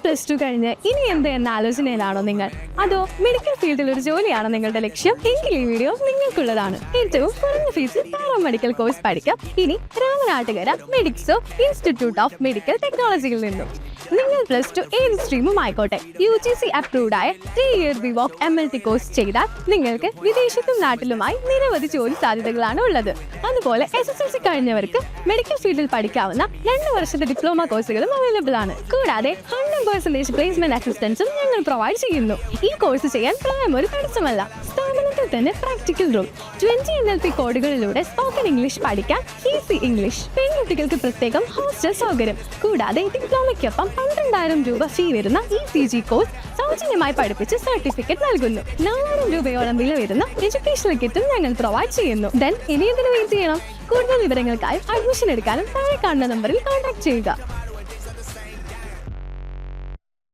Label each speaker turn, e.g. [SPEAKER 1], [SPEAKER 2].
[SPEAKER 1] +2 കഴിഞ്ഞ് ഇനി എന്ത് എന്ന ആലോചനയിലാണോ നിങ്ങൾ? അതോ മെഡിക്കൽ ഫീൽഡിൽ ഒരു ജോലിയാണോ നിങ്ങളുടെ ലക്ഷ്യം? എങ്കിൽ ഈ വീഡിയോ നിങ്ങൾക്കുള്ളതാണ്. ഏറ്റവും കുറഞ്ഞ ഫീസിൽ പാരാമെഡിക്കൽ കോഴ്സ് പഠിക്കാം ഇനി രാമനാട്ടുകര മെഡിക്സോ ഇൻസ്റ്റിറ്റ്യൂട്ട് ഓഫ് മെഡിക്കൽ ടെക്നോളജിയിൽ നിന്നും. നിങ്ങൾ +2 ഏത് സ്ട്രീമും ആയിക്കോട്ടെ, UGC അപ്രൂവ്ഡ് ആയ 3-year BVOC MLT കോഴ്സ് ചെയ്താൽ നിങ്ങൾക്ക് വിദേശത്തും നാട്ടിലുമായി നിരവധി ജോലി സാധ്യതകളാണ് ഉള്ളത്. അതുപോലെ SSLC കഴിഞ്ഞവർക്ക് മെഡിക്കൽ ഫീൽഡിൽ പഠിക്കാവുന്ന 2 വർഷത്തെ ഡിപ്ലോമ കോഴ്സുകളും അവൈലബിൾ ആണ്. കൂടാതെ 100% പ്ലേസ്മെന്റ് അസിസ്റ്റൻസും ഞങ്ങൾ പ്രൊവൈഡ് ചെയ്യുന്നു. ഈ കോഴ്സ് ചെയ്യാൻ പ്രായം ഒരു തടസ്സമല്ല. സ്ഥാപനത്തിൽ തന്നെ പ്രാക്ടിക്കൽ റൂം, 20 NLP കോഡുകളിലൂടെ സ്പോക്കൺ ഇംഗ്ലീഷ് പഠിക്കാൻ ഈസി ഇംഗ്ലീഷ്, പെൺകുട്ടികൾക്ക് പ്രത്യേകം ഹോസ്റ്റൽ സൗകര്യം, കൂടാതെ ഡിപ്ലോമയ്ക്കൊപ്പം 12,000 രൂപ ഫീ വരുന്ന ECG കോഴ്സ് സൗജന്യമായി പഠിപ്പിച്ച് സർട്ടിഫിക്കറ്റ് നൽകുന്നു. 4,000 രൂപയോളം വില വരുന്ന എഡ്യൂക്കേഷണൽ കിറ്റും ഞങ്ങൾ പ്രൊവൈഡ് ചെയ്യുന്നു. ഇനി എന്തിനു വെയിറ്റ് ചെയ്യണം? കൂടുതൽ വിവരങ്ങൾക്കായി അഡ്മിഷൻ എടുക്കാനും താഴെ കാണുന്ന നമ്പറിൽ കോൺടാക്ട് ചെയ്യുക.